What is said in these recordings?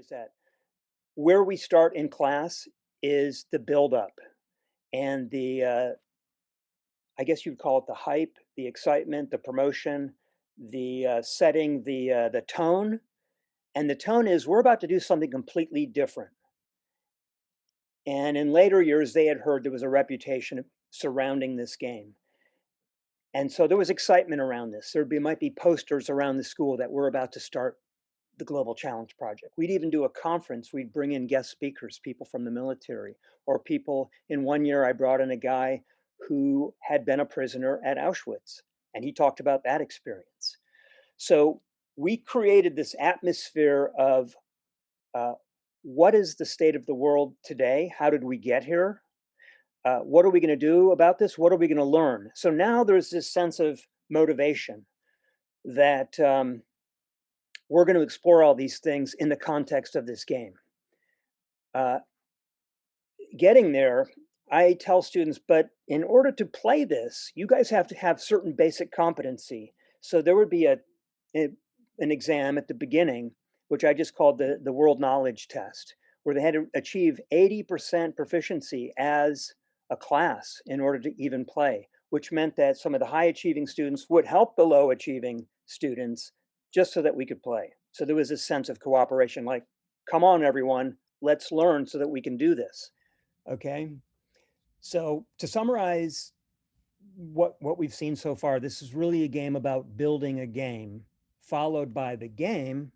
is that where we start in class is the build-up and I guess you'd call it the hype, the excitement, the promotion, the setting the tone. And the tone is we're about to do something completely different. And in later years, they had heard there was a reputation surrounding this game. And so there was excitement around this. Might be posters around the school that we're about to start the Global Challenge Project. We'd even do a conference. We'd bring in guest speakers, people from the military, or people. In one year, I brought in a guy who had been a prisoner at Auschwitz, and he talked about that experience. So we created this atmosphere of uh, what is the state of the world today? How did we get here? What are we going to do about this? What are we going to learn? So now there's this sense of motivation that we're going to explore all these things in the context of this game. Uh, Getting there, I tell students, but in order to play this, you guys have to have certain basic competency. So there would be an exam at the beginning, which I just called the world knowledge test, where they had to achieve 80% proficiency as a class in order to even play, which meant that some of the high achieving students would help the low achieving students just so that we could play. So there was a sense of cooperation, like, come on, everyone, let's learn so that we can do this. Okay. So to summarize what we've seen so far, this is really a game about building a game, followed by the game,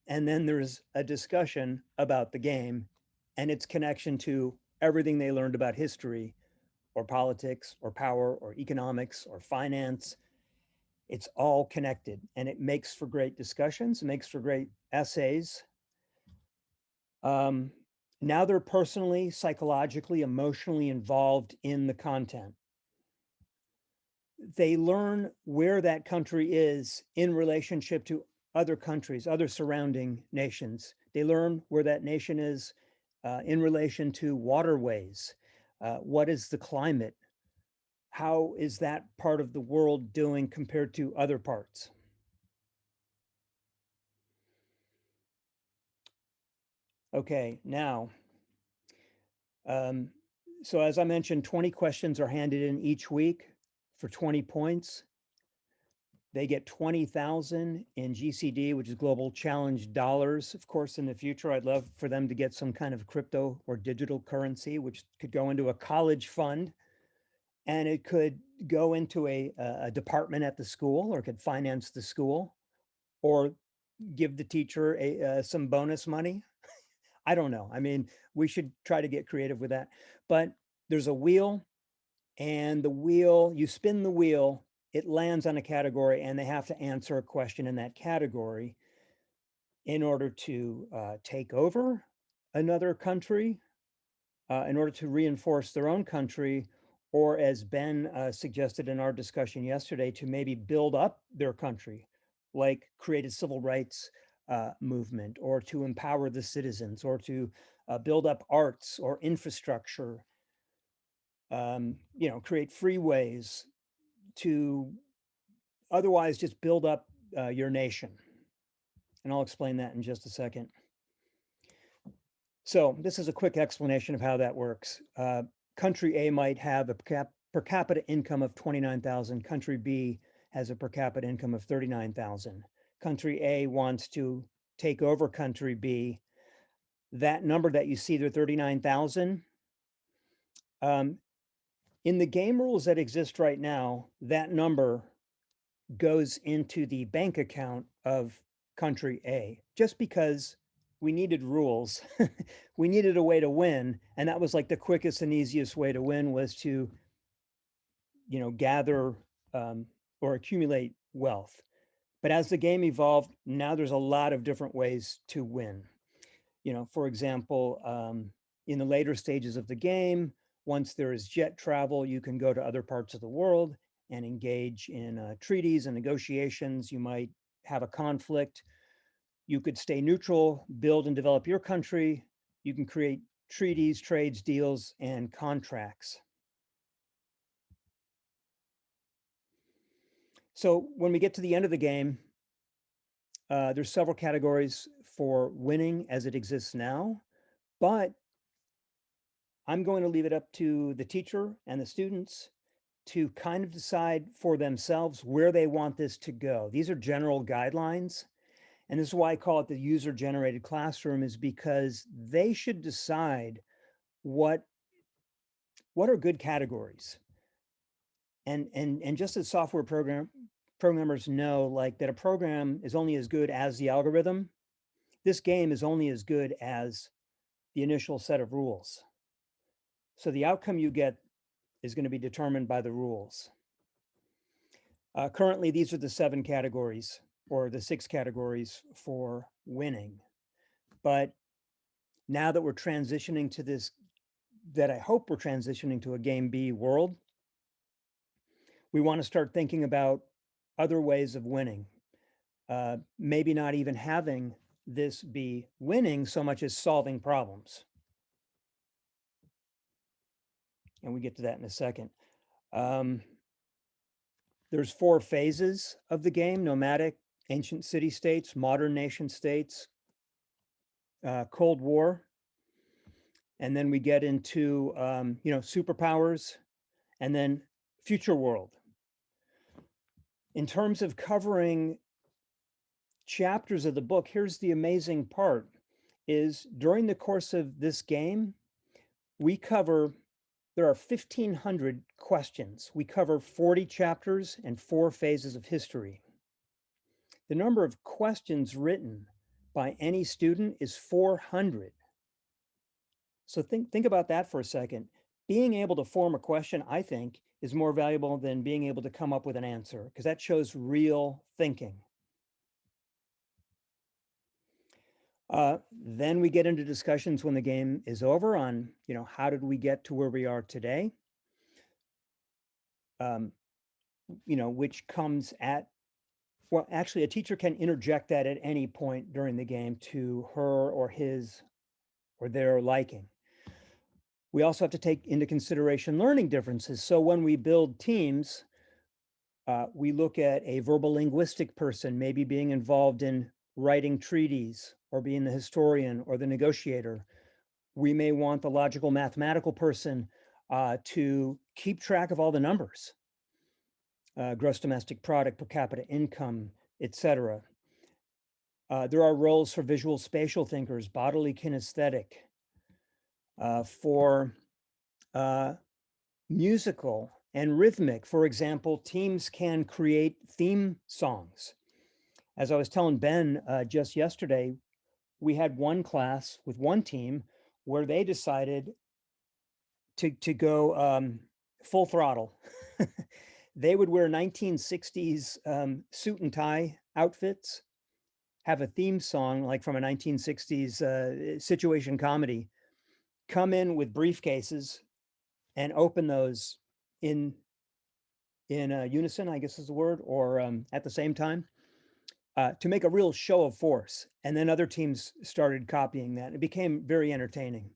and then there's a discussion about the game and its connection to everything they learned about history or politics or power or economics or finance. It's all connected, and it makes for great discussions, it makes for great essays. Now they're personally, psychologically, emotionally involved in the content. They learn where that country is in relationship to other countries, other surrounding nations. They learn where that nation is in relation to waterways. What is the climate? How is that part of the world doing compared to other parts? Okay, now, um, so as I mentioned, 20 questions are handed in each week for 20 points. They get 20,000 in GCD, which is Global Challenge dollars. Of course, in the future, I'd love for them to get some kind of crypto or digital currency, which could go into a college fund, and it could go into a department at the school, or it could finance the school, or give the teacher some bonus money. I don't know. I mean, we should try to get creative with that. But there's a wheel, and the wheel, you spin the wheel, it lands on a category, and they have to answer a question in that category in order to take over another country, in order to reinforce their own country, or as Ben suggested in our discussion yesterday, to maybe build up their country, like create a civil rights movement, or to empower the citizens, or to build up arts or infrastructure, create freeways, to otherwise just build up your nation. And I'll explain that in just a second. So this is a quick explanation of how that works. Country A might have a per capita income of 29,000. Country B has a per capita income of 39,000. Country A wants to take over country B. That number that you see there, 39,000, in the game rules that exist right now, that number goes into the bank account of country A, just because we needed rules. We needed a way to win, and that was like the quickest and easiest way to win, was to gather or accumulate wealth. But as the game evolved, now there's a lot of different ways to win. For example, in the later stages of the game, once there is jet travel, you can go to other parts of the world and engage in treaties and negotiations. You might have a conflict. You could stay neutral, build and develop your country. You can create treaties, trades, deals, and contracts. So when we get to the end of the game, there's several categories for winning as it exists now, but I'm going to leave it up to the teacher and the students to kind of decide for themselves where they want this to go. These are general guidelines. And this is why I call it the user generated classroom, is because they should decide what are good categories. And just as software programmers know, like, that a program is only as good as the algorithm, this game is only as good as the initial set of rules. So the outcome you get is going to be determined by the rules. Currently, these are the 7 categories, or the 6 categories for winning. But now that we're transitioning to this, that I hope we're transitioning to a Game B world, we want to start thinking about other ways of winning. Maybe not even having this be winning so much as solving problems. And we get to that in a second. There's 4 phases of the game: nomadic, ancient city states, modern nation states, Cold War, and then we get into superpowers, and then future world. In terms of covering chapters of the book, here's the amazing part: is during the course of this game, there are 1,500 questions. We cover 40 chapters and 4 phases of history. The number of questions written by any student is 400. So think about that for a second. Being able to form a question, I think, is more valuable than being able to come up with an answer, because that shows real thinking. Then we get into discussions when the game is over on, how did we get to where we are today? Which comes at, well, actually, a teacher can interject that at any point during the game to her or his or their liking. We also have to take into consideration learning differences. So when we build teams, we look at a verbal linguistic person maybe being involved in writing treaties or being the historian or the negotiator. We may want the logical mathematical person to keep track of all the numbers, gross domestic product, per capita income, etc. There are roles for visual spatial thinkers, bodily kinesthetic, for musical and rhythmic. For example, teams can create theme songs. As I was telling Ben just yesterday, we had one class with one team where they decided to go full throttle. They would wear 1960s suit and tie outfits, have a theme song like from a 1960s situation comedy, come in with briefcases and open those in unison, I guess is the word, or at the same time, to make a real show of force. And then other teams started copying that. It became very entertaining.